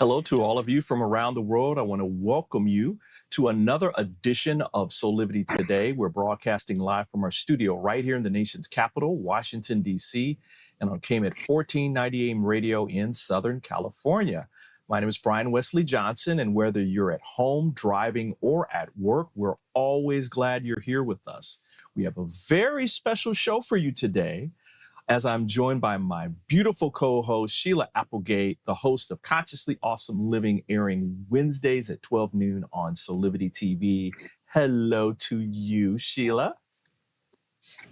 Hello to all of you from around the world. I want to welcome you to another edition of Soulivity Today. We're broadcasting live from our studio right here in the nation's capital, Washington, D.C., and on KMET 1490 AM radio in Southern California. My name is Brian Westley Johnson, and whether you're at home, driving, or at work, we're always glad you're here with us. We have a very special show for you today, as I'm joined by my beautiful co-host, Sheila Applegate, the host of Consciously Awesome Living, airing Wednesdays at 12 noon on Soulivity TV. Hello to you, Sheila.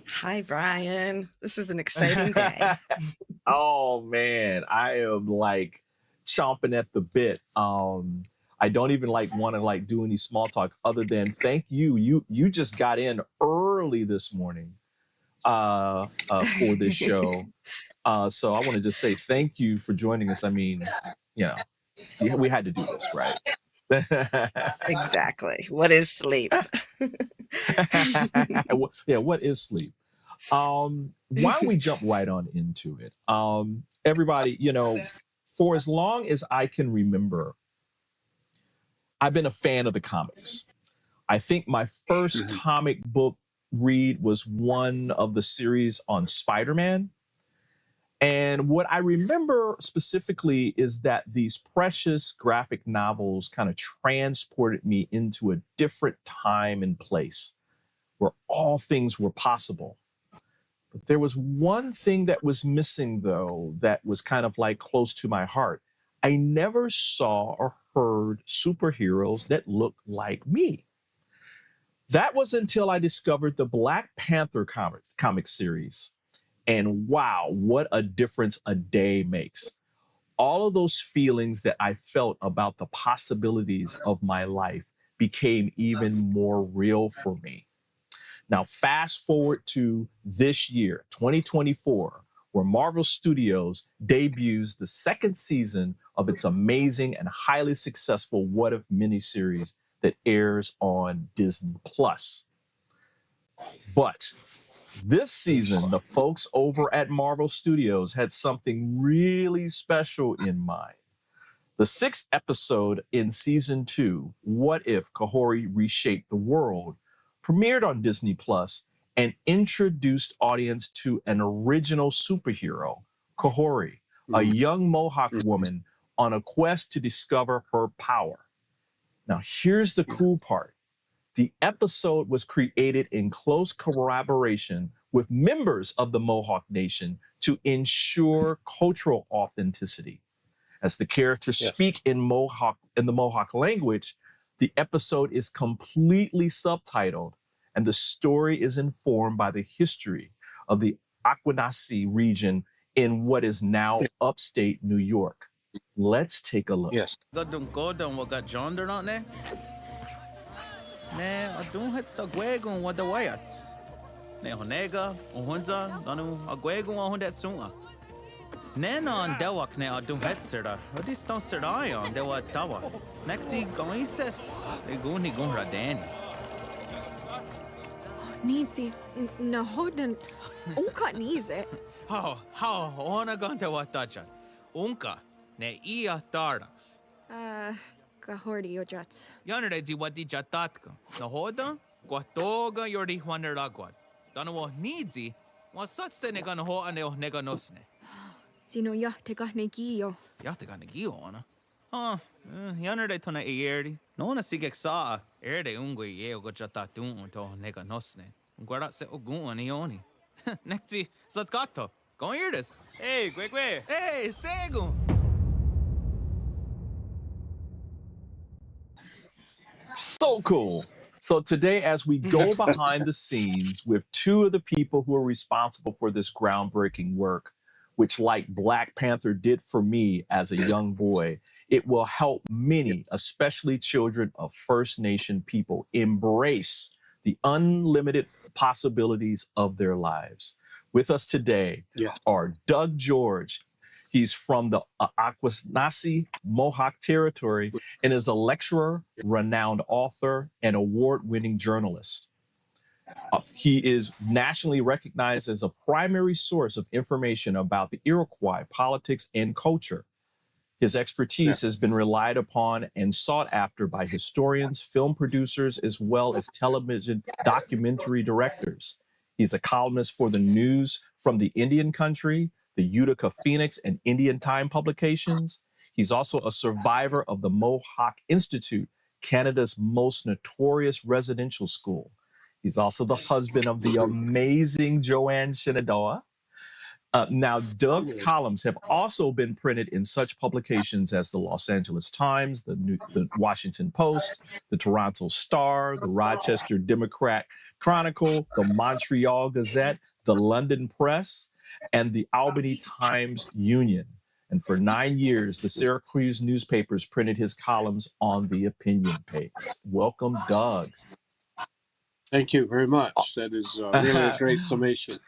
Hi, Brian. This is an exciting day. Oh, man. I am like chomping at the bit. I don't even want to do any small talk other than thank you. You just got in early this morning for this show. So I want to just say thank you for joining us. I mean, we had to do this, right? Exactly. What is sleep? Yeah, what is sleep? Why don't we jump right on into it? Everybody, for as long as I can remember, I've been a fan of the comics. I think my first comic book read was one of the series on Spider-Man. And what I remember specifically is that these precious graphic novels kind of transported me into a different time and place where all things were possible. But there was one thing that was missing, though, that was kind of close to my heart. I never saw or heard superheroes that looked like me. That was until I discovered the Black Panther comic series. And wow, what a difference a day makes. All of those feelings that I felt about the possibilities of my life became even more real for me. Now, fast forward to this year, 2024, where Marvel Studios debuts the second season of its amazing and highly successful What If miniseries that airs on Disney+. But this season, the folks over at Marvel Studios had something really special in mind. The 6th episode in season 2, What If Kahhori Reshaped the World, premiered on Disney+ and introduced audience to an original superhero, Kahhori, a young Mohawk woman on a quest to discover her power. Now, here's the cool part. The episode was created in close collaboration with members of the Mohawk Nation to ensure cultural authenticity. As the characters speak in the Mohawk language, the episode is completely subtitled, and the story is informed by the history of the Aquanasi region in what is now upstate New York. Let's take a look. Yes. Ne adun het sa gwegun wa da wayats. Ne honega, ohunza, danu a gwegun wa hundet sunga. Ne non dewak ne adun het sirda, rodis ton sirdayon dewa tawa. Nekti goises, eguni gun radani. Nitsi, na hoden, unka nize. How, ona gun dewa taja. Unka, ne ia tardax. Kahhori Reshaped. Yanere di wadi jatatka. Na hoda, guatoga yordi huaneragwad. Dano nidzi, was satste nega no ho aneo nega nosne. Sino yahte GEORGE-KANENTIIO. Yahte GEORGE ona. Yanere tona eerdi. No na sigek saa, erde ungwe yeo go jatatun to nega nosne. Guarda se ogun anioni. Nekti, zatgato. Go irdis. Hey, gwe. Hey, segun. So cool. So today, as we go behind the scenes with two of the people who are responsible for this groundbreaking work, which like Black Panther did for me as a young boy, it will help many, especially children of First Nation people, embrace the unlimited possibilities of their lives. With us today are Doug George. He's from the Aquanasi Mohawk territory and is a lecturer, renowned author, and award-winning journalist. He is nationally recognized as a primary source of information about the Iroquois politics and culture. His expertise has been relied upon and sought after by historians, film producers, as well as television documentary directors. He's a columnist for the news from the Indian country, the Utica Phoenix, and Indian Time publications. He's also a survivor of the Mohawk Institute, Canada's most notorious residential school. He's also the husband of the amazing Joanne Shenandoah. Now, Doug's columns have also been printed in such publications as the Los Angeles Times, the Washington Post, the Toronto Star, the Rochester Democrat Chronicle, the Montreal Gazette, the London Press, and the Albany Times Union. And for 9 years, the Syracuse newspapers printed his columns on the opinion page. Welcome, Doug. Thank you very much. That is really a great summation.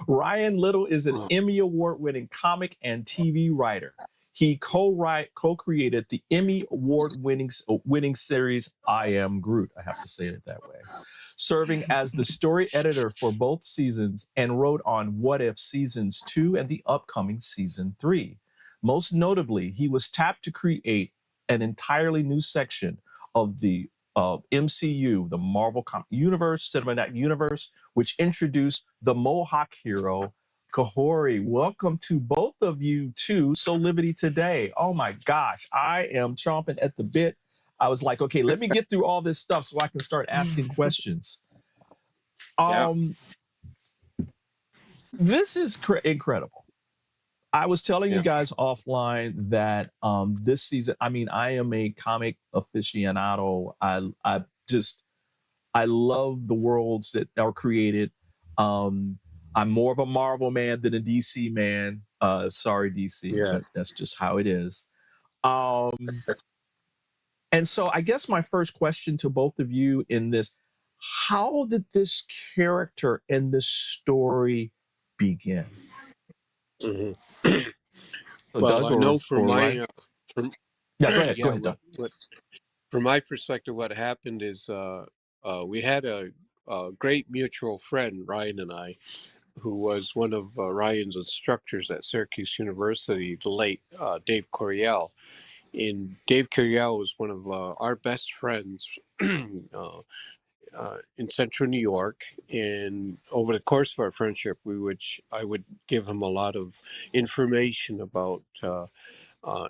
Ryan Little is an Emmy Award-winning comic and TV writer. He co-created the Emmy Award-winning series I Am Groot. I have to say it that way. Serving as the story editor for both seasons and wrote on What If Seasons 2 and the upcoming Season 3. Most notably, he was tapped to create an entirely new section of the MCU, the Marvel Cinematic Universe, which introduced the Mohawk hero, Kahhori. Welcome to both of you to Soulivity today. Oh my gosh, I am chomping at the bit. I was like, okay, let me get through all this stuff so I can start asking questions. This is incredible. I was telling you guys offline that this season, I mean, I am a comic aficionado. I love the worlds that are created. I'm more of a Marvel man than a DC man. Sorry, DC, but that's just how it is. And so I guess my first question to both of you in this, how did this character and this story begin? Mm-hmm. So Well, Doug, I know from my go ahead, Doug. From my perspective, what happened is we had a great mutual friend, Ryan and I, who was one of Ryan's instructors at Syracuse University, the late Dave Coryell. And Dave Coryell was one of our best friends in Central New York. And over the course of our friendship, I would give him a lot of information about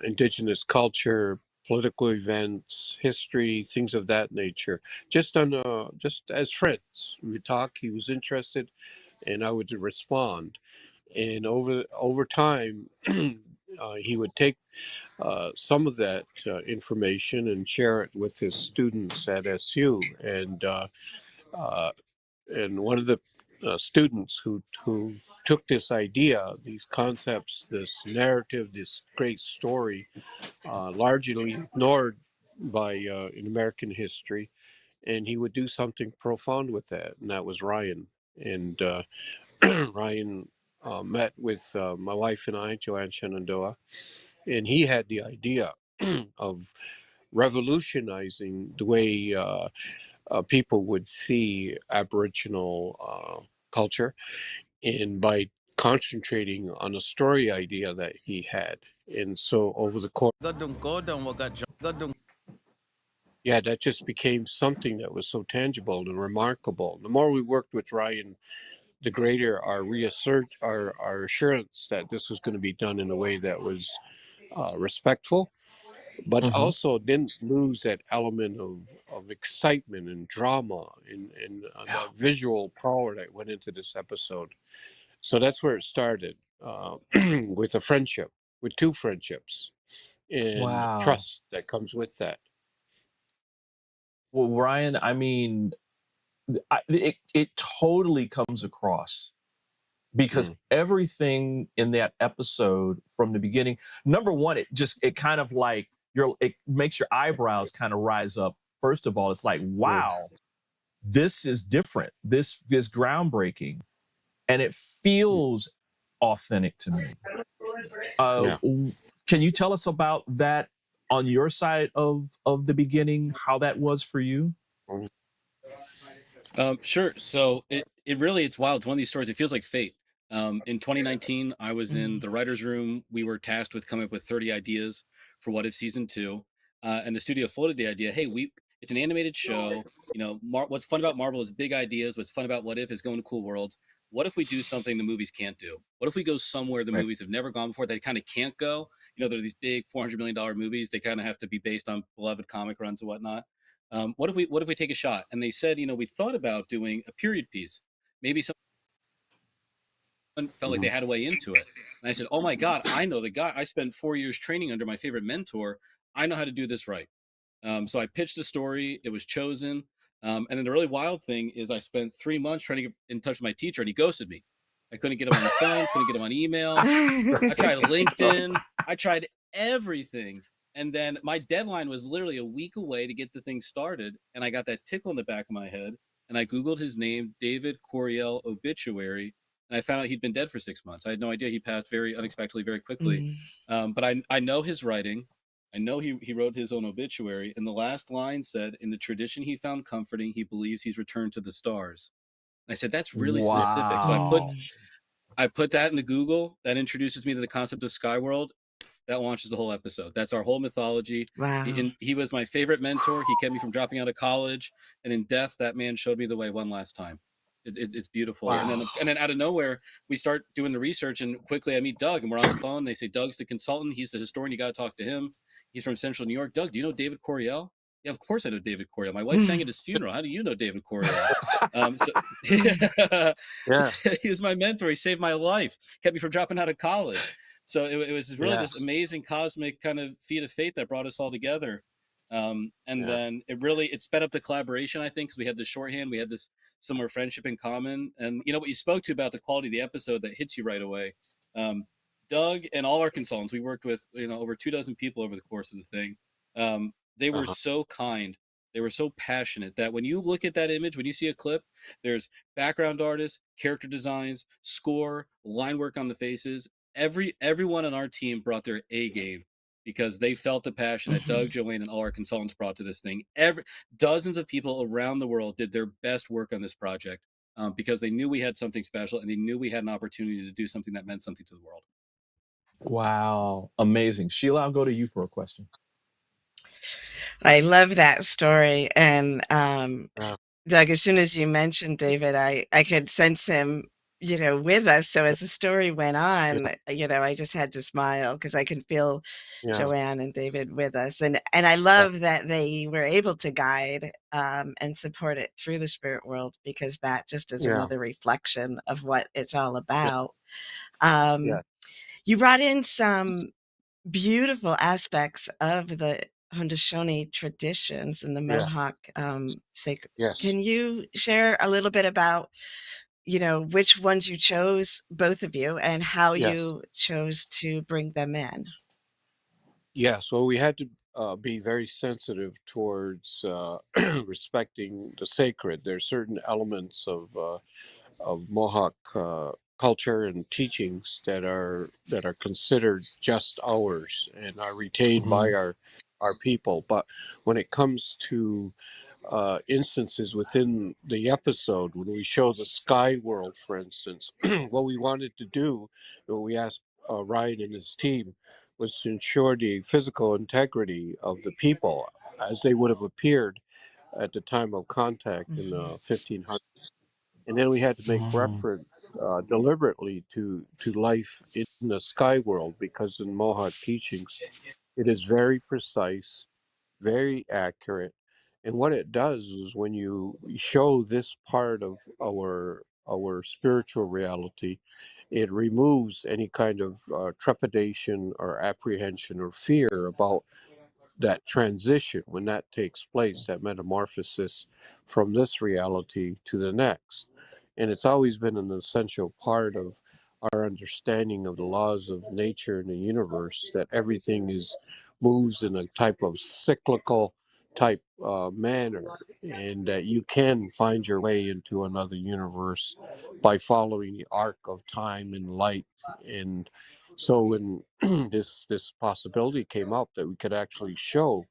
indigenous culture, political events, history, things of that nature. Just as friends, we would talk. He was interested, and I would respond. And over time, he would take some of that information and share it with his students at SU. And one of the students who took this idea, these concepts, this narrative, this great story, largely ignored by in American history, and he would do something profound with that, and that was Ryan. And Ryan met with my wife and I, Joanne Shenandoah, and he had the idea of revolutionizing the way people would see Aboriginal culture, and by concentrating on a story idea that he had. And so over the course, that just became something that was so tangible and remarkable. The more we worked with Ryan, the greater our our assurance that this was going to be done in a way that was respectful, but also didn't lose that element of excitement and drama and that visual power that went into this episode. So that's where it started, with a friendship, with two friendships, and trust that comes with that. Well, Ryan, I mean, it totally comes across, because everything in that episode from the beginning, number one, it kind of like it makes your eyebrows kind of rise up. First of all, it's like, wow, this is different. This is groundbreaking, and it feels authentic to me. Can you tell us about that on your side of the beginning, how that was for you? Sure. So it's wild. It's one of these stories. It feels like fate. In 2019, I was in the writer's room. We were tasked with coming up with 30 ideas for What If Season 2. And the studio floated the idea, hey, it's an animated show. You know, what's fun about Marvel is big ideas. What's fun about What If is going to cool worlds. What if we do something the movies can't do? What if we go somewhere the Right. movies have never gone before? They kind of can't go. You know, they're these big $400 million movies. They kind of have to be based on beloved comic runs and whatnot. What if we take a shot? And they said, you know, we thought about doing a period piece, maybe some felt like they had a way into it. And I said, oh my God, I know the guy. I spent 4 years training under my favorite mentor. I know how to do this right. So I pitched a story. It was chosen. And then the really wild thing is I spent 3 months trying to get in touch with my teacher, and he ghosted me. I couldn't get him on the phone, couldn't get him on email. I tried LinkedIn. I tried everything. And then my deadline was literally a week away to get the thing started. And I got that tickle in the back of my head. And I Googled his name, David Coriel obituary. And I found out he'd been dead for 6 months. I had no idea. He passed very unexpectedly, very quickly. But I know his writing. I know he wrote his own obituary. And the last line said, in the tradition he found comforting, he believes he's returned to the stars. And I said, that's really specific. So I put that into Google. That introduces me to the concept of Skyworld. That launches the whole episode. That's our whole mythology. Wow. He was my favorite mentor. He kept me from dropping out of college. And in death, that man showed me the way one last time. It's beautiful. Wow. And then out of nowhere, we start doing the research, and quickly I meet Doug, and we're on the phone. They say, Doug's the consultant. He's the historian. You got to talk to him. He's from Central New York. Doug, do you know David Coriel? Yeah, of course I know David Coriel. My wife sang at his funeral. How do you know David Coriel? He was my mentor. He saved my life. Kept me from dropping out of college. So it was really this amazing cosmic kind of feat of fate that brought us all together. Then it sped up the collaboration, I think, because we had this shorthand, we had this similar friendship in common. And you know what you spoke to about the quality of the episode that hits you right away. Doug and all our consultants, we worked with, you know, over 24 people over the course of the thing. They were so kind. They were so passionate that when you look at that image, when you see a clip, there's background artists, character designs, score, line work on the faces. Everyone on our team brought their A game because they felt the passion that Doug, Joanne, and all our consultants brought to this thing. Dozens of people around the world did their best work on this project because they knew we had something special, and they knew we had an opportunity to do something that meant something to the world. Wow. Amazing. Sheila, I'll go to you for a question. I love that story. And Doug, as soon as you mentioned David, I could sense him, you know, with us. So as the story went on, you know, I just had to smile because I could feel Joanne and David with us. And I love that they were able to guide and support it through the spirit world, because that just is another reflection of what it's all about. You brought in some beautiful aspects of the Haudenosaunee traditions and the Mohawk sacred. Can you share a little bit about, you know, which ones you chose, both of you, and how you chose to bring them in? Yes, well, we had to be very sensitive towards respecting the sacred. There's certain elements of Mohawk culture and teachings that are considered just ours and are retained by our people. But when it comes to instances within the episode, when we show the sky world, for instance, what we wanted to do, what we asked Ryan and his team, was to ensure the physical integrity of the people as they would have appeared at the time of contact in the 1500s. And then we had to make reference deliberately to life in the sky world, because in Mohawk teachings, it is very precise, very accurate. And what it does is, when you show this part of our spiritual reality, it removes any kind of trepidation or apprehension or fear about that transition when that takes place, that metamorphosis from this reality to the next. And it's always been an essential part of our understanding of the laws of nature and the universe, that everything moves in a type of cyclical type manner, and that you can find your way into another universe by following the arc of time and light. And so when this possibility came up that we could actually show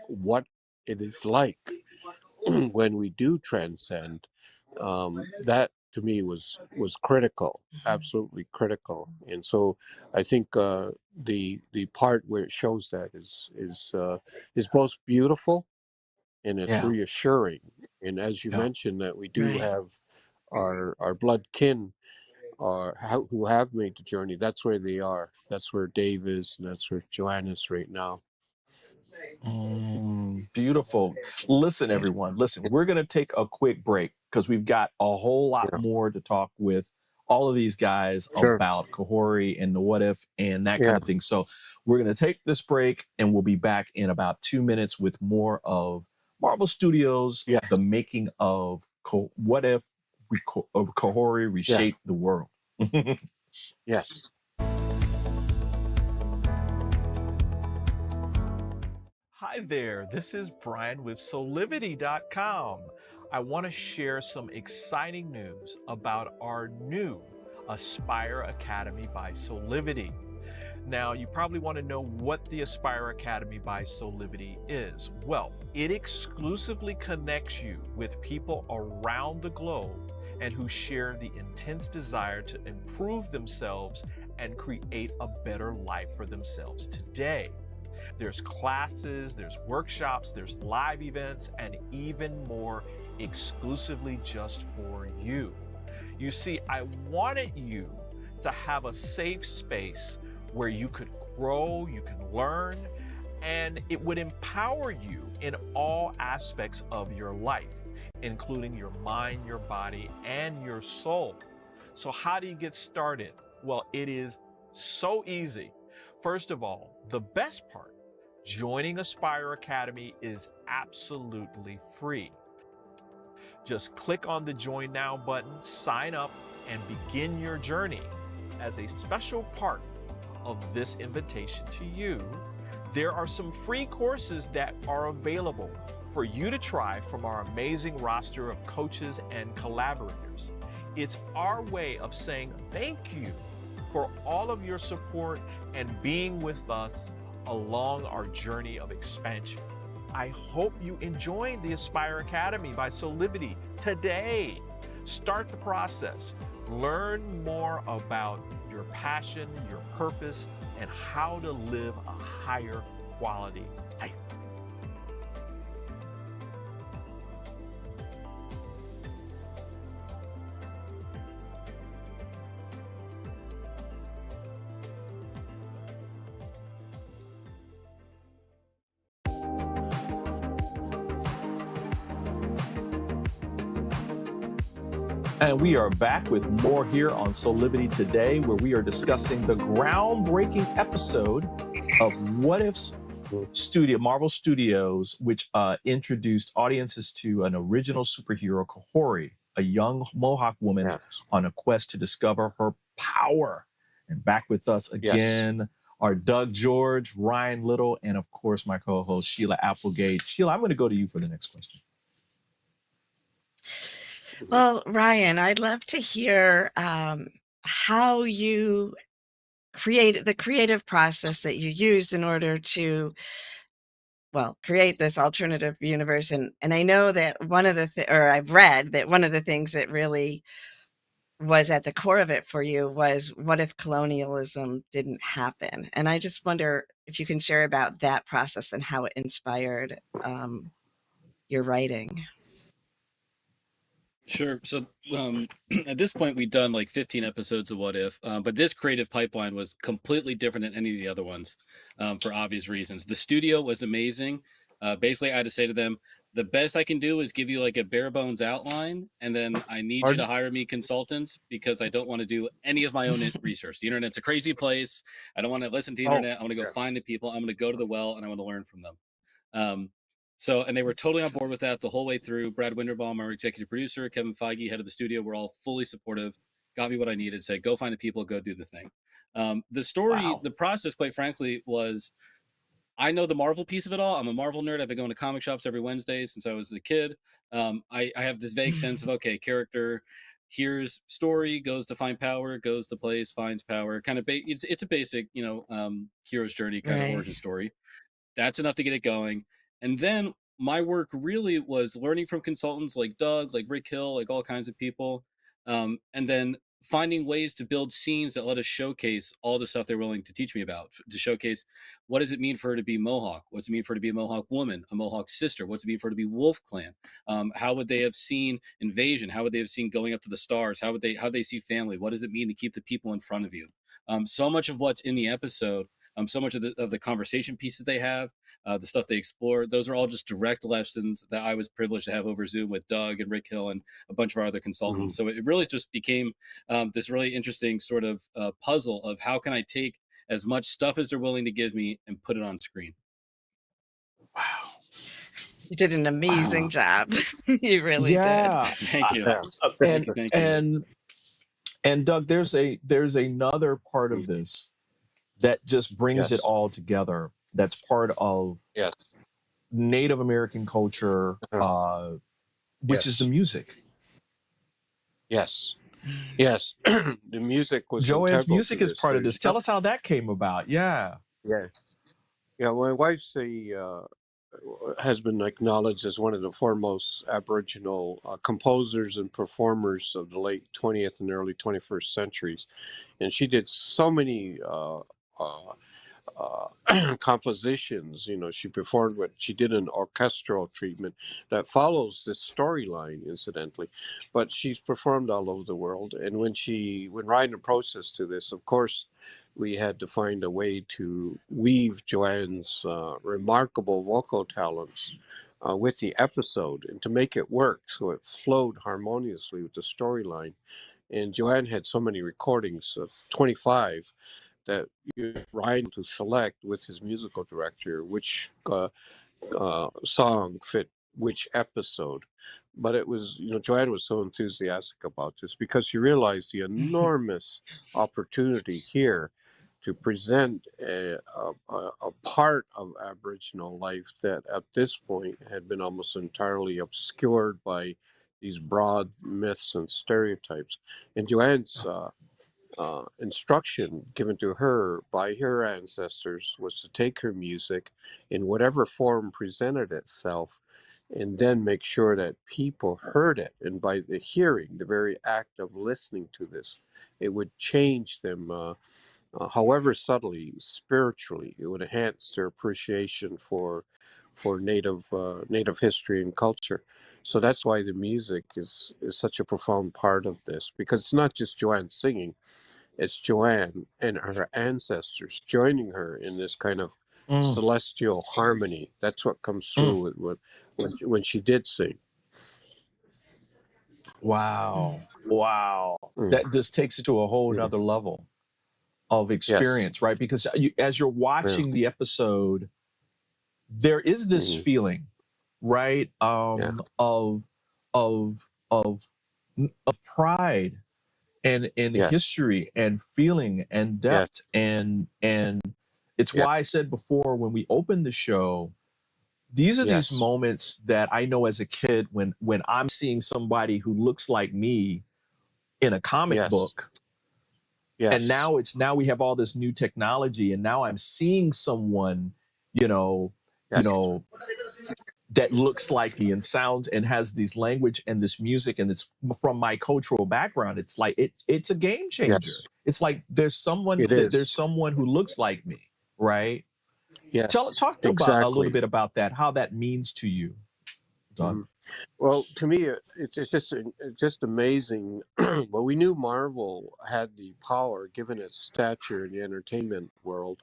what it is like when we do transcend, that to me was critical, absolutely critical. And so I think the part where it shows that is both beautiful and it's Yeah. reassuring. And as you Yeah. mentioned, that we do Right. have our blood kin who have made the journey. That's where they are. That's where Dave is, and that's where Joanne is right now. Beautiful. Listen, everyone, listen, we're going to take a quick break because we've got a whole lot Yeah, more to talk with all of these guys sure. about Kahhori and the what if and that kind Yeah, of thing. So we're going to take this break and we'll be back in about 2 minutes with more of Marvel Studios, yes, the making of What If Kahhori yeah, Reshaped the World. yes. Hi there, this is Brian with Soulivity.com. I want to share some exciting news about our new Aspire Academy by Soulivity. Now, you probably want to know what the Aspire Academy by Soulivity is. Well, it exclusively connects you with people around the globe and who share the intense desire to improve themselves and create a better life for themselves today. There's classes, there's workshops, there's live events, and even more exclusively just for you. You see, I wanted you to have a safe space where you could grow, you can learn, and it would empower you in all aspects of your life, including your mind, your body, and your soul. So, how do you get started? Well, it is so easy. First of all, the best part, joining Aspire Academy is absolutely free. Just click on the Join Now button, sign up, and begin your journey. As a special part of this invitation to you, there are some free courses that are available for you to try from our amazing roster of coaches and collaborators. It's our way of saying thank you for all of your support and being with us along our journey of expansion. I hope you enjoyed the Aspire Academy by Soulivity today. Start the process. Learn more about your passion, your purpose, and how to live a higher quality life. And we are back with more here on Soulivity today, where we are discussing the groundbreaking episode of What If's Marvel Studios, which introduced audiences to an original superhero, Kahhori, a young Mohawk woman Yes, on a quest to discover her power. And back with us yes. again are Doug George, Ryan Little, and of course my co-host Sheila Applegate. Sheila, I'm going to go to you for the next question. Well, Ryan, I'd love to hear how you create the creative process that you used in order to, well, create this alternative universe. And I know that one of the or I've read that one of the things that really was at the core of it for you was what if colonialism didn't happen? And I just wonder if you can share about that process and how it inspired your writing. Sure. So at this point, we'd done like 15 episodes of What If, but this creative pipeline was completely different than any of the other ones for obvious reasons. The studio was amazing. Basically, I had to say to them, the best I can do is give you like a bare bones outline, and then I need you to hire me consultants because I don't want to do any of my own research. The internet's a crazy place. I don't want to listen to the internet. I want to go find the people. I'm going to go to the well, and I want to learn from them. And they were totally on board with that the whole way through. Brad Winderbaum, our executive producer, Kevin Feige, head of the studio, were all fully supportive, got me what I needed, said, go find the people, go do the thing. The story, the process, quite frankly, was I know the Marvel piece of it all. I'm a Marvel nerd. I've been going to comic shops every Wednesday since I was a kid. I have this vague sense of, okay, character, here's story, goes to find power, goes to place, finds power. Kind of, it's a basic, hero's journey kind of origin story. That's enough to get it going. And then my work really was learning from consultants like Doug, like Rick Hill, like all kinds of people, And then finding ways to build scenes that let us showcase all the stuff they're willing to teach me about, to showcase what does it mean for her to be Mohawk? What's it mean for her to be a Mohawk woman, a Mohawk sister? What's it mean for her to be Wolf Clan? How would they have seen invasion? How would they have seen going up to the stars? How they see family? What does it mean to keep the people in front of you? So much of what's in the episode, so much of the conversation pieces they have, the stuff they explore, those are all just direct lessons that I was privileged to have over Zoom with Doug and Rick Hill and a bunch of our other consultants. So it really just became this really interesting sort of puzzle of how can I take as much stuff as they're willing to give me and put it on screen. Wow. You did an amazing job. You really did. Thank you. And Thank you. and Doug, there's another part of this that just brings it all together. That's part of Native American culture, which is the music. Yes. The music was Joanne's integral music to is this. part of this. Tell us how that came about. Yeah. My wife's has been acknowledged as one of the foremost Aboriginal composers and performers of the late 20th and early 21st centuries, and she did so many compositions. She performed she did an orchestral treatment that follows this storyline, incidentally, but she's performed all over the world. And when Ryan approached us to this, of course, we had to find a way to weave Joanne's remarkable vocal talents with the episode and to make it work so it flowed harmoniously with the storyline. And Joanne had so many recordings, 25, that Ryan to select with his musical director which song fit which episode. But it was, Joanne was so enthusiastic about this because she realized the enormous opportunity here to present a part of Aboriginal life that at this point had been almost entirely obscured by these broad myths and stereotypes. And Joanne's instruction given to her by her ancestors was to take her music in whatever form presented itself and then make sure that people heard it. And by the hearing, the very act of listening to this, it would change them, however subtly, spiritually. It would enhance their appreciation for native history and culture. So that's why the music is such a profound part of this, because it's not just Joanne singing. It's Joanne and her ancestors joining her in this kind of celestial harmony. That's what comes through when she did sing. Wow. That just takes it to a whole nother level of experience, right? Because as you're watching the episode, there is this feeling, right? Of pride and history and feeling and depth. And it's why I said before, when we opened the show, these are these moments that I know as a kid when I'm seeing somebody who looks like me in a comic book. And now we have all this new technology, and now I'm seeing someone, that looks like me and sounds and has this language and this music, and it's from my cultural background. It's like it's a game changer. It's like there's someone who looks like me, right? Talk about a little bit about that, how that means to you, Doug. Well, to me, it's just amazing. Well, we knew Marvel had the power, given its stature in the entertainment world,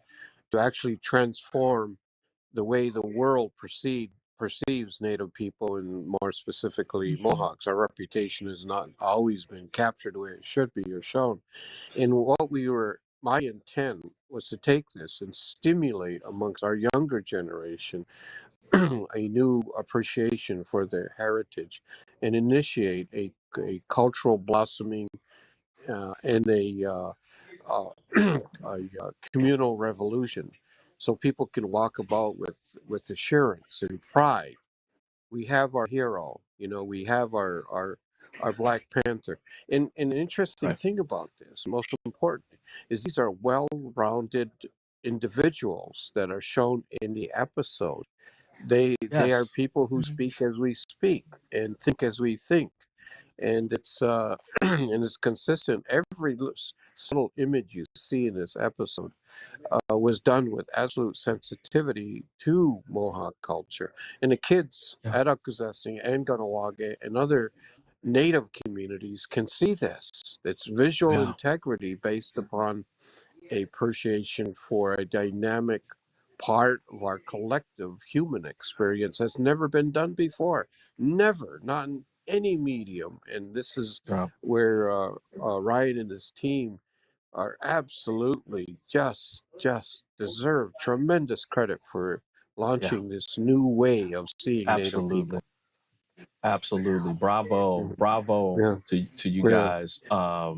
to actually transform the way the world perceives Native people, and more specifically Mohawks. Our reputation has not always been captured the way it should be or shown. And my intent was to take this and stimulate amongst our younger generation a new appreciation for their heritage and initiate a cultural blossoming and a communal revolution, so people can walk about with assurance and pride. We have our hero, we have our Black Panther. And an interesting thing about this, most importantly, is these are well-rounded individuals that are shown in the episode. They are people who speak as we speak and think as we think. and it's and it's consistent. Every subtle image you see in this episode was done with absolute sensitivity to Mohawk culture, and the kids Yeah. at Akwesasne and Ganawage and other native communities can see this. It's visual Yeah. integrity based upon appreciation for a dynamic part of our collective human experience has never been done before. Never, not in any medium. And this is Yeah. where Ryan and his team are absolutely just deserve tremendous credit for Yeah. launching this new way of seeing Native Absolutely. people. Absolutely. Bravo. Bravo Yeah, to you yeah, guys. yeah,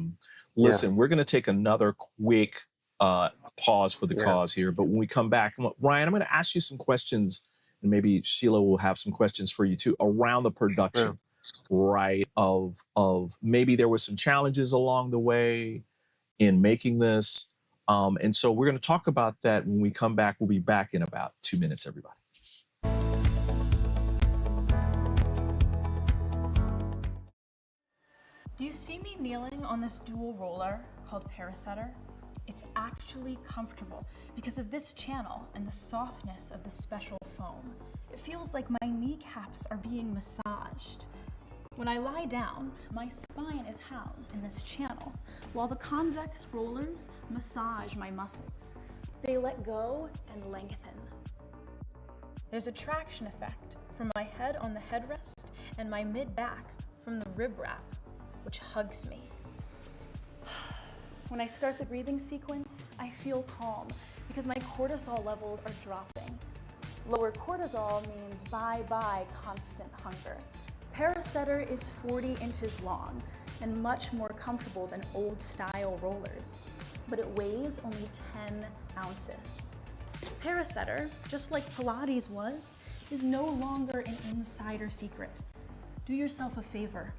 Listen, we're going to take another quick pause for the yeah, cause here. But when we come back, Ryan, I'm going to ask you some questions, and maybe Sheila will have some questions for you too around the yeah. production, right? Of maybe there were some challenges along the way in making this. And so we're going to talk about that when we come back. We'll be back in about 2 minutes, everybody. Do you see me kneeling on this dual roller called Parasetter? It's actually comfortable because of this channel and the softness of the special foam. It feels like my kneecaps are being massaged. When I lie down, my spine is housed in this channel, while the convex rollers massage my muscles. They let go and lengthen. There's a traction effect from my head on the headrest and my mid-back from the rib wrap, which hugs me. When I start the breathing sequence, I feel calm because my cortisol levels are dropping. Lower cortisol means bye-bye constant hunger. Parasetter is 40 inches long and much more comfortable than old-style rollers, but it weighs only 10 ounces. Parasetter, just like Pilates was, is no longer an insider secret. Do yourself a favor.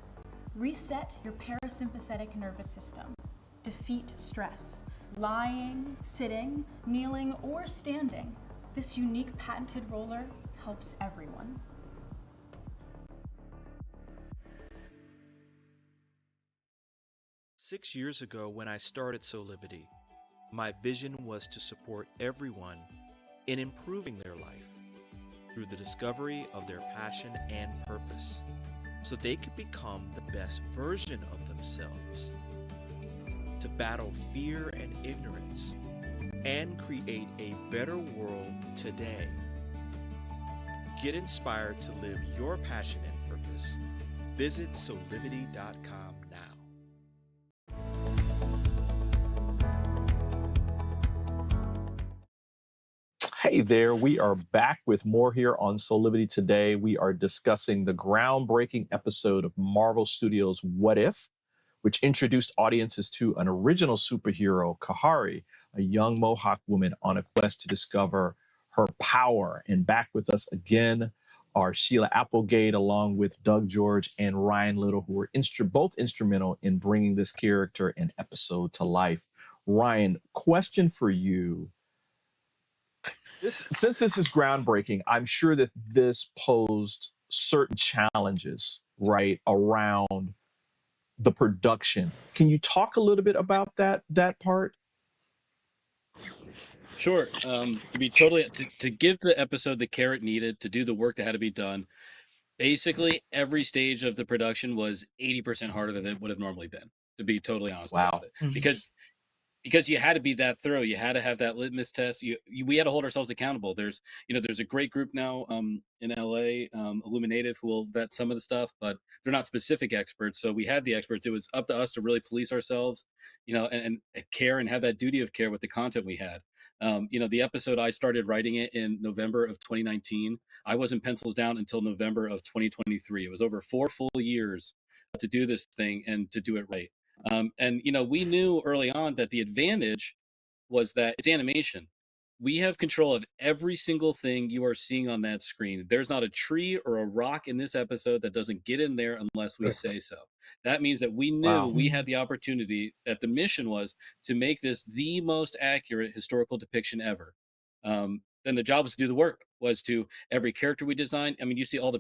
Reset your parasympathetic nervous system. Defeat stress. Lying, sitting, kneeling, or standing. This unique patented roller helps everyone. Six years ago, when I started Soulivity, my vision was to support everyone in improving their life through the discovery of their passion and purpose, so they could become the best version of themselves, to battle fear and ignorance, and create a better world today. Get inspired to live your passion and purpose. Visit Soulivity.com now. Hey there, we are back with more here on Soulivity today. We are discussing the groundbreaking episode of Marvel Studios' What If, which introduced audiences to an original superhero, Kahhori, a young Mohawk woman on a quest to discover her power. And back with us again are Sheila Applegate, along with Doug George and Ryan Little, who were both instrumental in bringing this character and episode to life. Ryan, question for you. Since this is groundbreaking, I'm sure that this posed certain challenges, right, around the production. Can you talk a little bit about that part? Sure. To be totally to give the episode the care it needed, to do the work that had to be done, basically every stage of the production was 80% harder than it would have normally been, to be totally honest about it. Mm-hmm. Because you had to be that thorough, you had to have that litmus test. We had to hold ourselves accountable. There's a great group now in LA, Illuminative, who will vet some of the stuff, but they're not specific experts. So we had the experts. It was up to us to really police ourselves, and care and have that duty of care with the content we had. The episode, I started writing it in November of 2019. I wasn't pencils down until November of 2023. It was over 4 full years to do this thing and to do it right. We knew early on that the advantage was that it's animation. We have control of every single thing you are seeing on that screen. There's not a tree or a rock in this episode that doesn't get in there unless we say so. That means that we knew we had the opportunity, that the mission was to make this the most accurate historical depiction ever. then the job was to do the work, was to every character we designed. I mean, you see all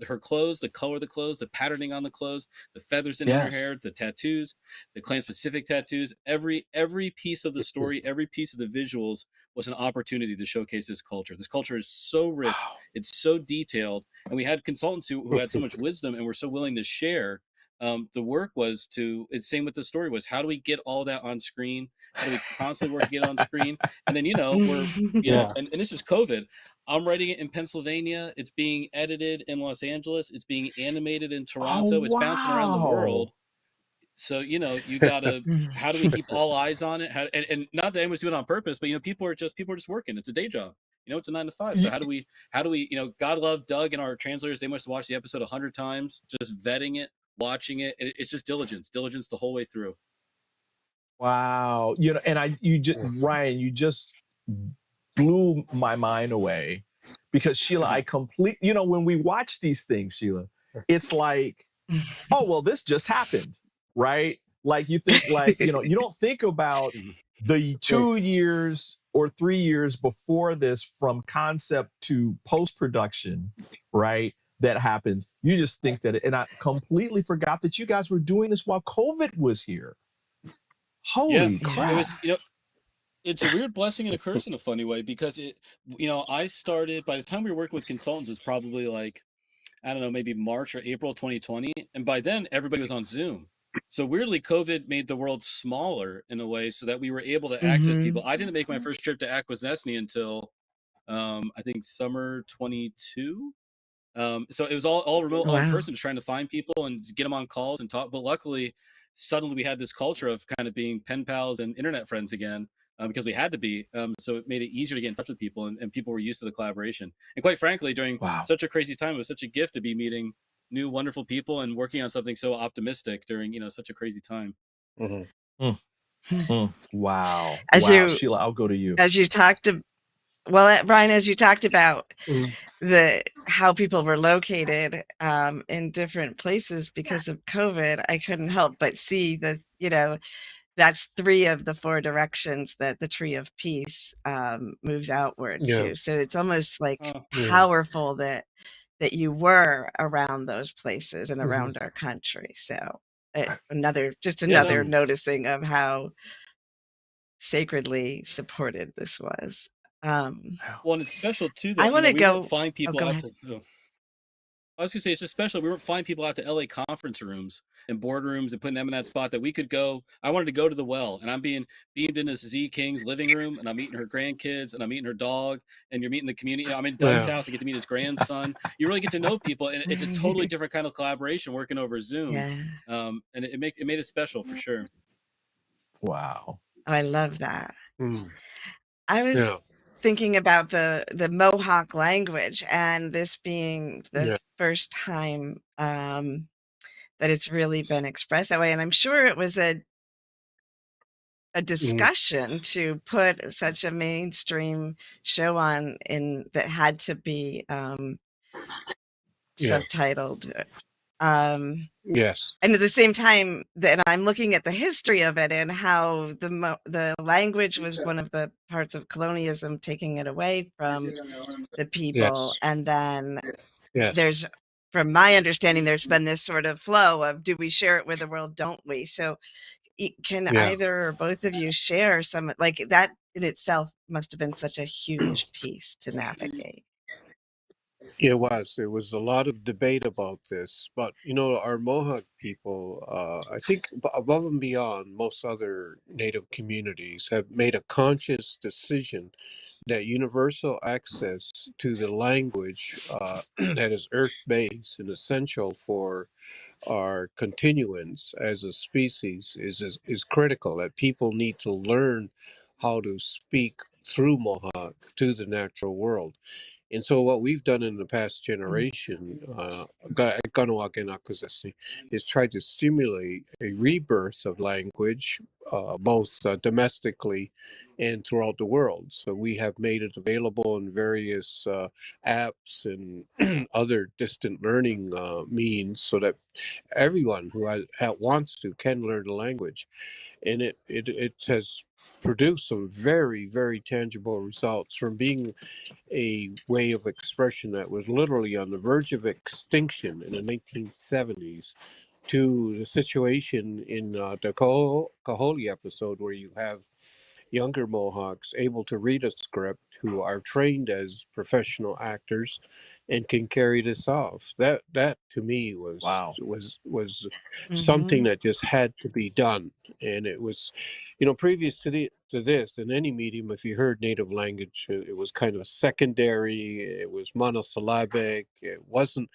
her clothes, the color of the clothes, the patterning on the clothes, the feathers in her Yes. hair, the tattoos, the clan specific tattoos. Every piece of the story, every piece of the visuals was an opportunity to showcase this culture. This culture is so rich, it's so detailed, and we had consultants who had so much wisdom and were so willing to share. The work was it's same with the story was, how do we get all that on screen? How do we constantly work to get on screen? And then, and this is COVID. I'm writing it in Pennsylvania. It's being edited in Los Angeles. It's being animated in Toronto. Oh, It's bouncing around the world. wow. So, you gotta, how do we keep all eyes on it? And not that anyone's doing it on purpose, but people are just working. It's a day job. It's a 9 to 5. So how do we, God love Doug and our translators. They must have watched the episode 100 times, just vetting it, watching it. It's just diligence the whole way through. Wow. And Ryan, you just blew my mind away, because Sheila, I when we watch these things, Sheila, it's like, oh, well, this just happened, right? Like you think, you don't think about the 2 years or 3 years before this, from concept to post-production, right? That happens. You just think that, and I completely forgot that you guys were doing this while COVID was here. Holy crap. It was, it's a weird blessing and a curse in a funny way, because I started, by the time we were working with consultants, it's probably like, I don't know, maybe March or April 2020. And by then everybody was on Zoom. So weirdly, COVID made the world smaller in a way, so that we were able to access people. I didn't make my first trip to Akwesasne until, I think summer 22. So it was all remote, all in person, just trying to find people and get them on calls and talk. But luckily, suddenly we had this culture of kind of being pen pals and internet friends again, because we had to be. So it made it easier to get in touch with people, and people were used to the collaboration. And quite frankly, during such a crazy time, it was such a gift to be meeting new, wonderful people and working on something so optimistic during, such a crazy time. Wow. Sheila, I'll go to you. As you talked Brian, as you talked about how people were located in different places because of COVID, I couldn't help but see that, that's 3 of the 4 directions that the tree of peace moves outward to. So it's almost like powerful that you were around those places and around our country. So another noticing of how sacredly supported this was. Well, and it's special too that I want to go find people go out ahead. I was gonna say, it's just special. We weren't flying people out to LA conference rooms and boardrooms and putting them in that spot that we could go. I wanted to go to the well, and I'm being beamed in this Z King's living room, and I'm meeting her grandkids, and I'm meeting her dog, and you're meeting the community. I'm in Doug's house. I get to meet his grandson. You really get to know people, and it's a totally different kind of collaboration working over Zoom. And it made it special for sure. Wow. I love that. I was thinking about the Mohawk language, and this being the first time that it's really been expressed that way. And I'm sure it was a discussion to put such a mainstream show on that had to be subtitled. Yes. And at the same time, that I'm looking at the history of it and how the language was one of the parts of colonialism, taking it away from the people. And then there's, from my understanding, there's been this sort of flow of, do we share it with the world? Don't we? So can either or both of you share some, like that in itself must have been such a huge piece to navigate. It was. There was a lot of debate about this, but our Mohawk people, I think above and beyond most other Native communities, have made a conscious decision that universal access to the language that is earth-based and essential for our continuance as a species is critical. That people need to learn how to speak through Mohawk to the natural world. And so what we've done in the past generation, Kahnawake and Akwesasne, is try to stimulate a rebirth of language, both domestically and throughout the world. So we have made it available in various apps and other distant learning means, so that everyone who wants to can learn the language. And it has produced some very, very tangible results from being a way of expression that was literally on the verge of extinction in the 1970s to the situation in the Kahhori episode where you have younger Mohawks able to read a script who are trained as professional actors and can carry this off. That to me was Wow. something Mhm. that just had to be done. And it was, you know, previous to this, in any medium, if you heard native language, it was kind of secondary, it was monosyllabic, it wasn't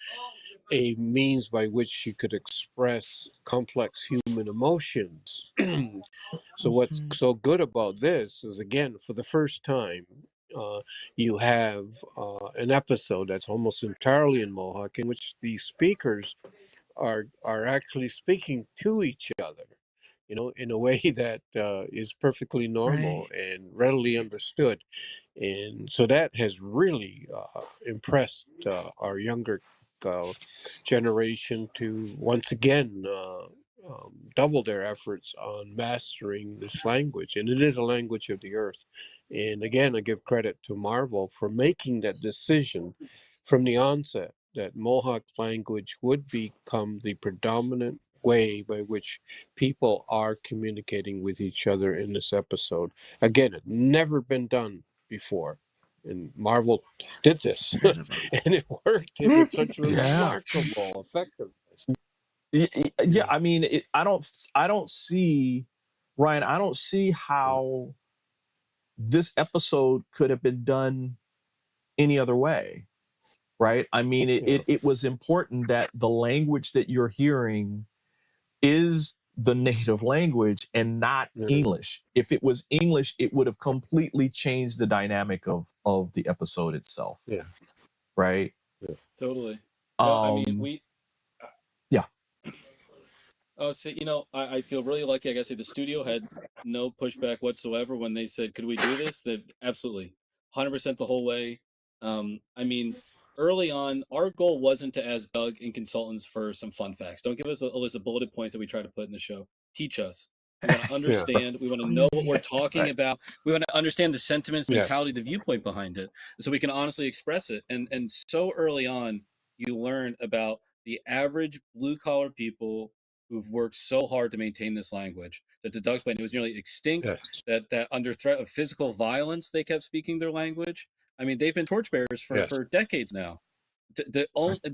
a means by which you could express complex human emotions. So what's Mhm. so good about this is, again, for the first time, uh, you have an episode that's almost entirely in Mohawk, in which the speakers are actually speaking to each other, you know, in a way that is perfectly normal Right. and readily understood. And so that has really impressed our younger uh, generation to once again double their efforts on mastering this language. And it is a language of the earth. And again, I give credit to Marvel for making that decision from the onset that Mohawk language would become the predominant way by which people are communicating with each other in this episode. Again, it never been done before. And Marvel did this, Incredible. and it worked and with such Yeah. remarkable effectiveness. Yeah. Yeah, I mean, I don't see, Ryan, I don't see how this episode could have been done any other way. Right. I mean, yeah, it was important that the language that you're hearing is the native language and not yeah, English. If it was English, it would have completely changed the dynamic of the episode itself. yeah, Right. yeah. Totally. No, I mean, Um, yeah. oh, see, I feel really lucky. I gotta say, the studio had no pushback whatsoever when they said, "Could we do this?" That absolutely, 100% the whole way. I mean, early on, our goal wasn't to ask Doug and consultants for some fun facts. Don't give us a list of bulleted points that we try to put in the show. Teach us. We want to Yeah. understand. We want to know what we're talking Right. about. We want to understand the sentiments, Yes. mentality, the viewpoint behind it, so we can honestly express it. And so early on, you learn about the average blue collar people who've worked so hard to maintain this language, that to Doug's point, it was nearly extinct, Yes. that under threat of physical violence, they kept speaking their language. I mean, they've been torchbearers Yes. for decades now. If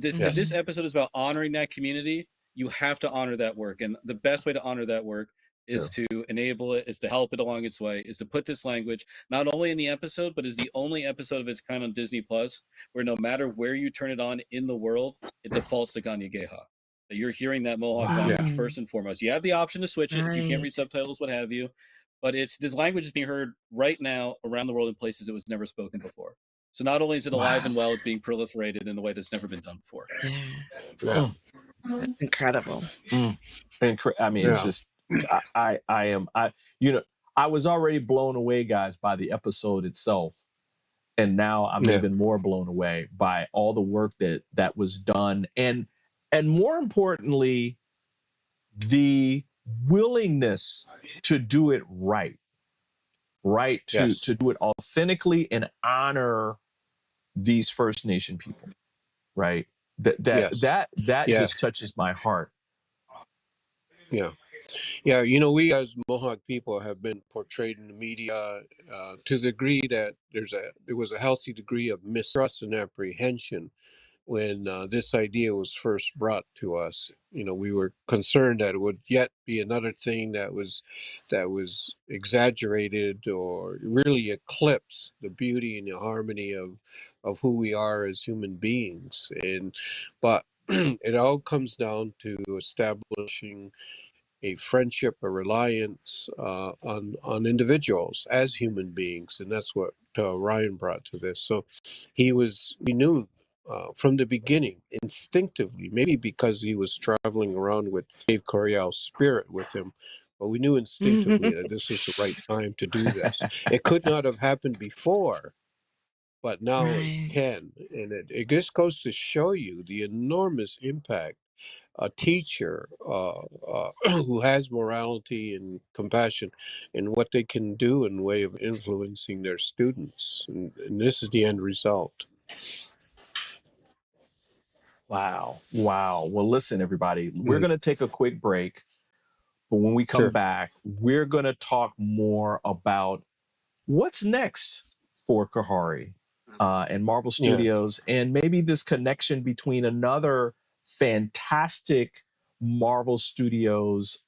this Mhm. episode is about honoring that community, you have to honor that work. And the best way to honor that work Yeah. is to enable it, is to help it along its way, is to put this language not only in the episode, but is the only episode of its kind on Disney Plus where no matter where you turn it on in the world, it defaults to Ganyegeha. That you're hearing that Mohawk Wow. language Yeah. first and foremost. You have the option to switch it if you can't Right. read subtitles, what have you. But this language is being heard right now around the world in places it was never spoken before. So not only is it alive Wow. and well, it's being proliferated in a way that's never been done before. Yeah. Yeah. That's incredible. I mean, it's Yeah. just I was already blown away, guys, by the episode itself. And now I'm Yeah. even more blown away by all the work that was done. And more importantly, the willingness to do it right. Right. Yes. To do it authentically and honor these First Nation people. Right. Yes. That Yeah. just touches my heart. Yeah. Yeah. You know, we as Mohawk people have been portrayed in the media to the degree that there was a healthy degree of mistrust and apprehension when this idea was first brought to us. You know, we were concerned that it would yet be another thing that was exaggerated or really eclipse the beauty and the harmony of who we are as human beings. But it all comes down to establishing a friendship, a reliance on individuals as human beings, and that's what Ryan brought to this. So we knew from the beginning, instinctively, maybe because he was traveling around with Dave Coryell's spirit with him, but we knew instinctively that this was the right time to do this. It could not have happened before, but now it Right. can, and it just goes to show you the enormous impact a teacher who has morality and compassion, and what they can do in way of influencing their students. And this is the end result. Wow. Wow. Well, listen, everybody, we're going to take a quick break. But when we come Sure. back, we're going to talk more about what's next for Kahhori and Marvel Yeah. Studios, and maybe this connection between another fantastic Marvel Studios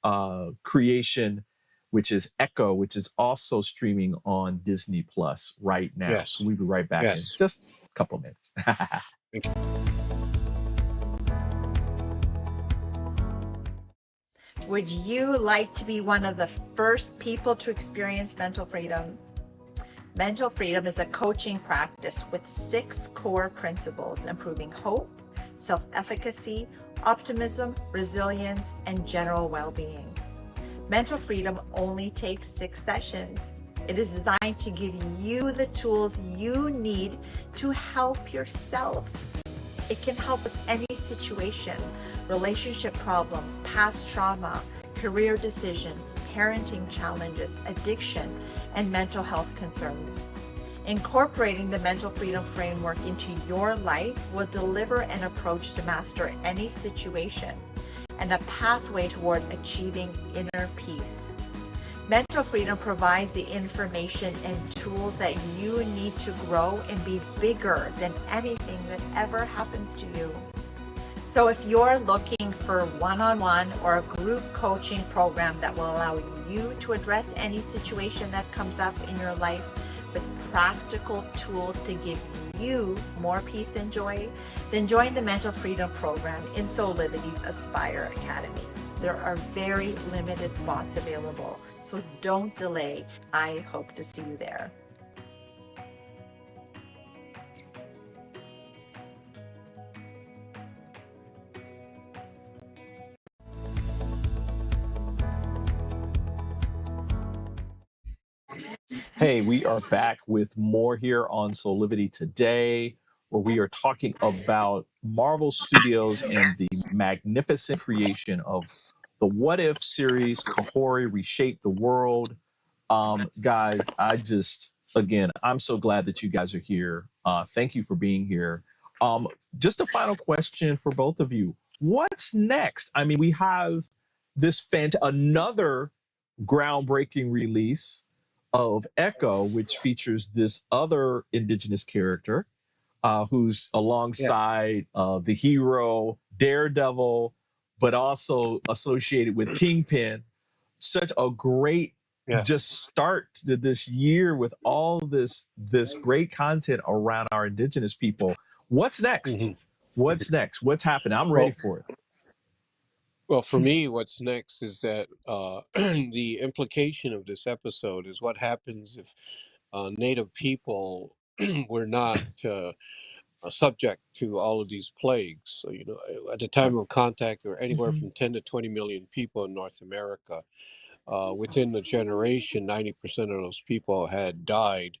creation, which is Echo, which is also streaming on Disney Plus right now. Yes. So we'll be right back in Yes. just a couple of minutes. Thank you. Would you like to be one of the first people to experience mental freedom? Mental freedom is a coaching practice with 6 core principles: improving hope, self-efficacy, optimism, resilience, and general well-being. Mental freedom only takes 6 sessions. It is designed to give you the tools you need to help yourself. It can help with any situation: relationship problems, past trauma, career decisions, parenting challenges, addiction, and mental health concerns. Incorporating the mental freedom framework into your life will deliver an approach to master any situation and a pathway toward achieving inner peace. Mental freedom provides the information and tools that you need to grow and be bigger than anything that ever happens to you. So if you're looking for one-on-one or a group coaching program that will allow you to address any situation that comes up in your life with practical tools to give you more peace and joy, then join the Mental Freedom Program in Soulivity's Aspire Academy. There are very limited spots available, so don't delay. I hope to see you there. Hey, we are back with more here on Soulivity today, where we are talking about Marvel Studios and the magnificent creation of the What If series, Kahhori Reshaped the World. Guys, again, I'm so glad that you guys are here. Thank you for being here. Just a final question for both of you. What's next? I mean, we have this another groundbreaking release of Echo, which features this other indigenous character who's alongside the hero Daredevil, but also associated with Kingpin. Such a great just start to this year with all this great content around our indigenous people. What's next? What's next? What's happening? I'm ready for it. Well, for me, what's next is that the implication of this episode is what happens if Native people were not subject to all of these plagues. So, at the time of contact, there were anywhere from 10 to 20 million people in North America. Within a generation, 90% of those people had died.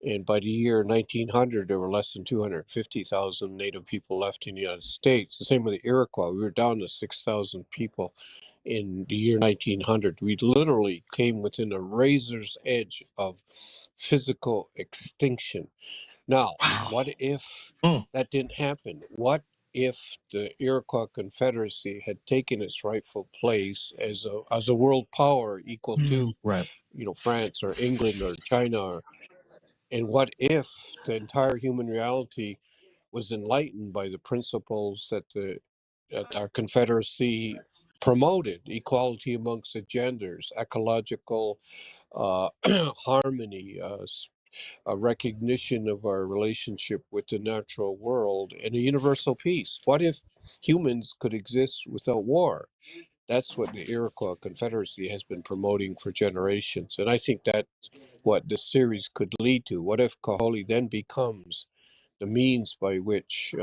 And by the year 1900, there were less than 250,000 Native people left in the United States. The same with the Iroquois. We were down to 6,000 people in the year 1900. We literally came within a razor's edge of physical extinction. Now, what if that didn't happen? What if the Iroquois Confederacy had taken its rightful place as a world power equal to, France or England or China? And what if the entire human reality was enlightened by the principles that our Confederacy promoted: equality amongst the genders, ecological harmony, a recognition of our relationship with the natural world, and a universal peace? What if humans could exist without war? That's what the Iroquois Confederacy has been promoting for generations. And I think that's what this series could lead to. What if Kahhori then becomes the means by which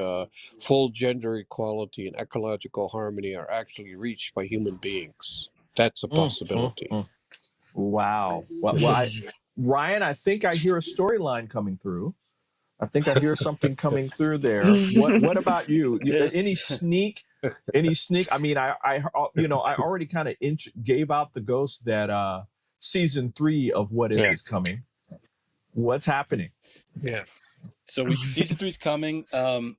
full gender equality and ecological harmony are actually reached by human beings? That's a possibility. Wow. Well, Ryan, I think I hear a storyline coming through. I think I hear something coming through there. What about you? Any sneak? Any sneak? I mean, I already kind of gave out the ghost that season 3 of What If is coming. What's happening? Yeah. So season 3 is coming.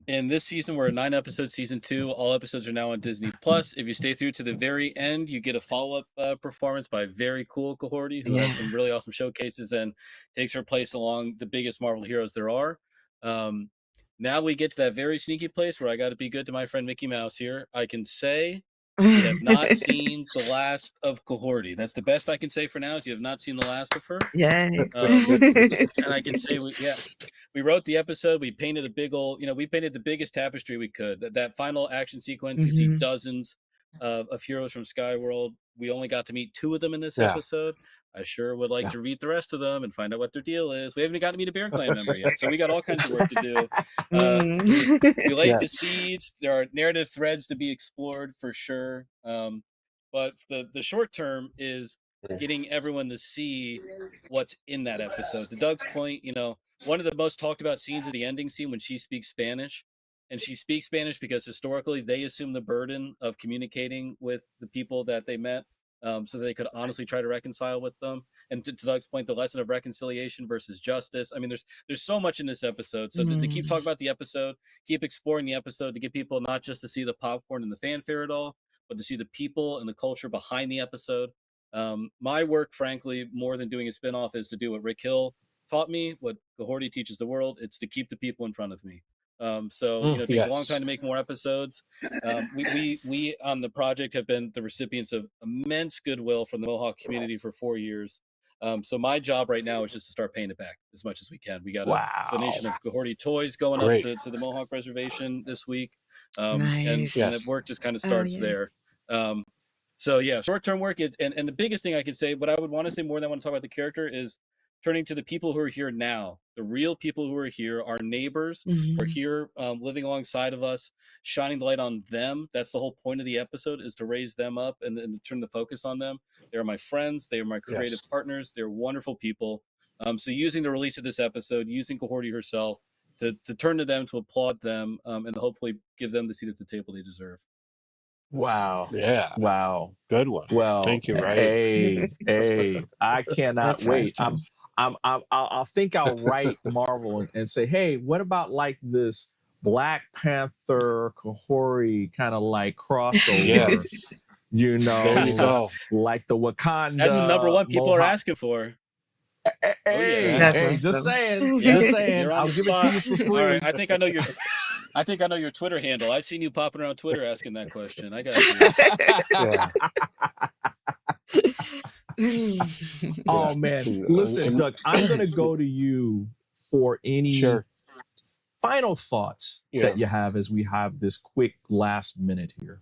In this season, we're a 9-episode season 2. All episodes are now on Disney Plus. If you stay through to the very end, you get a follow-up performance by very cool Kahhori, who has some really awesome showcases and takes her place along the biggest Marvel heroes there are. Now we get to that very sneaky place where I got to be good to my friend Mickey Mouse here. I can say you have not seen the last of Kahhori. That's the best I can say for now. Is you have not seen the last of her. Yay. And I can say we wrote the episode. We painted a big old, we painted the biggest tapestry we could. That final action sequence, you see dozens of heroes from Skyworld. We only got to meet 2 of them in this episode. I sure would like to read the rest of them and find out what their deal is. We haven't even got to meet a Baron Clan member yet, so we got all kinds of work to do. We laid the seeds. There are narrative threads to be explored for sure. But the short term is getting everyone to see what's in that episode. To Doug's point, one of the most talked about scenes is the ending scene when she speaks Spanish. And she speaks Spanish because historically they assume the burden of communicating with the people that they met, so that they could honestly try to reconcile with them. And to Doug's point, the lesson of reconciliation versus justice. I mean, there's so much in this episode. So to keep talking about the episode, keep exploring the episode, to get people not just to see the popcorn and the fanfare at all, but to see the people and the culture behind the episode. My work, frankly, more than doing a spinoff, is to do what Rick Hill taught me, what Kahhori teaches the world. It's to keep the people in front of me. It takes a long time to make more episodes. We on the project have been the recipients of immense goodwill from the Mohawk community for 4 years. So my job right now is just to start paying it back as much as we can. We got a donation of Kahhori toys going up to the Mohawk Reservation this week. And the work just kind of starts there. Short-term work is, and the biggest thing I can say, what I would want to say more than I want to talk about the character, is turning to the people who are here now, the real people who are here, our neighbors who are here living alongside of us, shining the light on them. That's the whole point of the episode, is to raise them up and to turn the focus on them. They're my friends. They are my creative partners. They're wonderful people. So using the release of this episode, using Kahhori herself to turn to them, to applaud them, and to hopefully give them the seat at the table they deserve. Wow. Yeah. Wow. Good one. Well, Thank you, Ryan. Hey, I cannot That's wait. awesome. I'll think I'll write Marvel and say, hey, what about like this Black Panther Kahhori kind of like crossover? Yes. There you go. Like the Wakanda. That's the number one people are asking for. Hey, just saying. Just saying. I'll give it to you for free. All right, I think I know your Twitter handle. I've seen you popping around Twitter asking that question. I got you. Oh man, listen, Doug, I'm gonna go to you for any final thoughts that you have as we have this quick last minute here.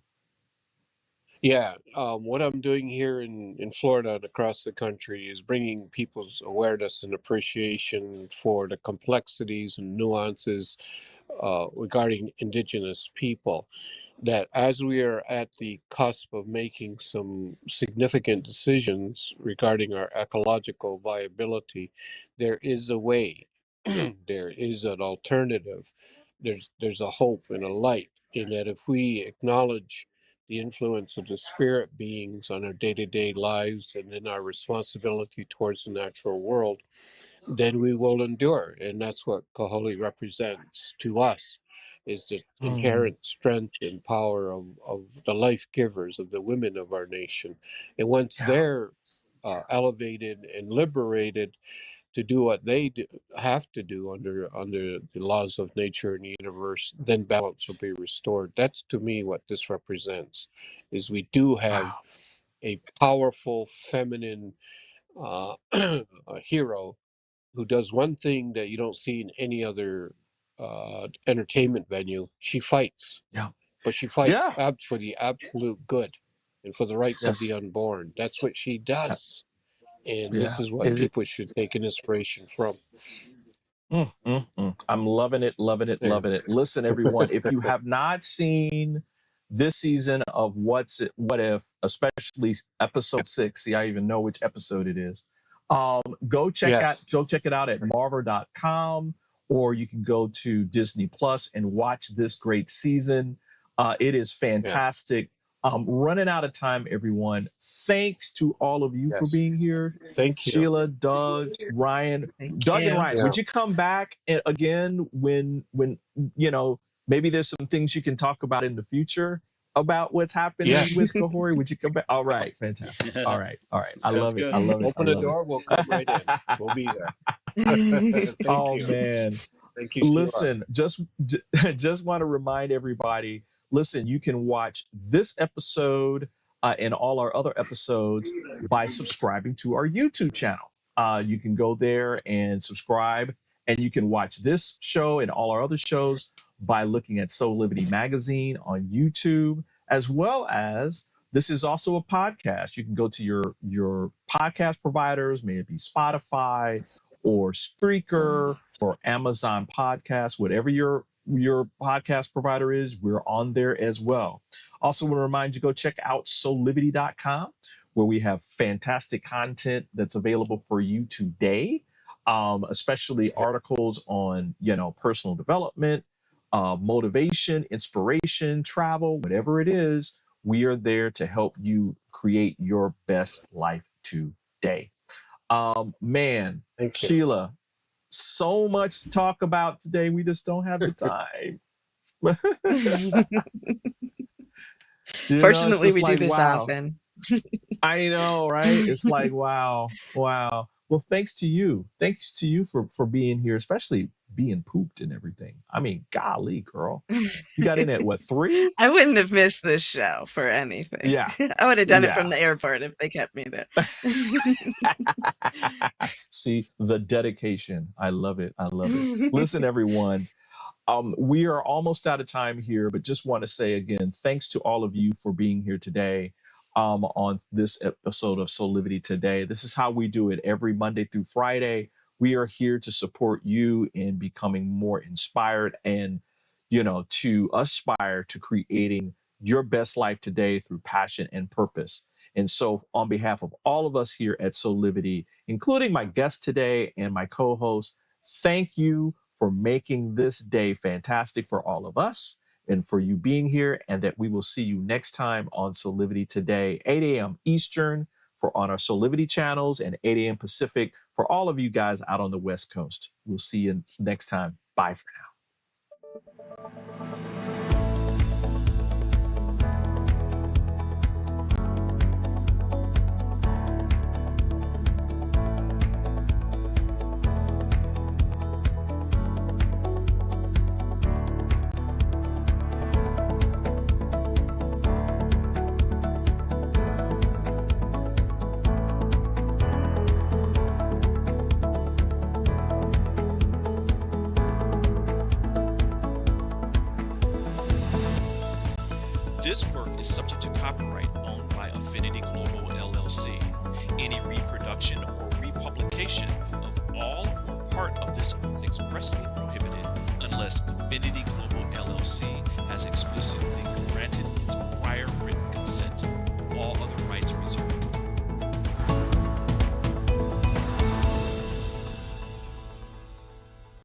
Yeah, what I'm doing here in Florida and across the country is bringing people's awareness and appreciation for the complexities and nuances regarding Indigenous people. That as we are at the cusp of making some significant decisions regarding our ecological viability, there is a way, there is an alternative, there's a hope and a light, in that if we acknowledge the influence of the spirit beings on our day-to-day lives and in our responsibility towards the natural world, then we will endure. And that's what Kahhori represents to us, is the inherent strength and power of the life givers, of the women of our nation. And once they're elevated and liberated to do what they have to do under the laws of nature and the universe, then balance will be restored. That's, to me, what this represents, is we do have a powerful feminine hero who does one thing that you don't see in any other entertainment venue. She fights. But she fights for the absolute good and for the rights of the unborn. That's what she does. And this is what people should take an inspiration from. I'm loving it, loving it, loving it. Listen, everyone, if you have not seen this season of What If, especially episode 6, see, I even know which episode it is. Go check it out at marvel.com or you can go to Disney Plus and watch this great season. It is fantastic. Running out of time, everyone. Thanks to all of you for being here. Thank you. Sheila, Doug, Ryan. Thank Doug and you. Ryan, would you come back again when maybe there's some things you can talk about in the future about what's happening with Kahhori? Would you come back? All right, fantastic. All right. I love it. good. I love it. Open the door, we'll come right in. We'll be there. Oh you. man. Thank you. Sheila. Listen, just want to remind everybody, listen, you can watch this episode and all our other episodes by subscribing to our YouTube channel. You can go there and subscribe, and you can watch this show and all our other shows by looking at Soulivity Magazine on YouTube, as well as this is also a podcast. You can go to your podcast providers, may it be Spotify or Spreaker or Amazon Podcasts, whatever your podcast provider is, we're on there as well. Also want to remind you, go check out soulivity.com, where we have fantastic content that's available for you today, especially articles on, personal development, motivation, inspiration, travel, whatever it is. We are there to help you create your best life today. Man, Thank you. Sheila, so much to talk about today. We just don't have the time. Fortunately, we do this wow. often. I know, right? It's like, wow. Well, thanks to you. Thanks to you for being here, especially being pooped and everything. I mean, golly, girl. You got in at what, 3? I wouldn't have missed this show for anything. Yeah. I would have done it from the airport if they kept me there. See, the dedication. I love it. Listen, everyone. We are almost out of time here, but just want to say again, thanks to all of you for being here today on this episode of Soulivity Today. This is how we do it every Monday through Friday. We are here to support you in becoming more inspired and, to aspire to creating your best life today through passion and purpose. And so on behalf of all of us here at Soulivity, including my guest today and my co-host, thank you for making this day fantastic for all of us and for you being here, and that we will see you next time on Soulivity Today, 8 a.m. Eastern on our Soulivity channels and 8 a.m. Pacific for all of you guys out on the West Coast. We'll see you next time. Bye for now. This work is subject to copyright owned by Affinity Global LLC. Any reproduction or republication of all or part of this is expressly prohibited unless Affinity Global LLC has explicitly granted its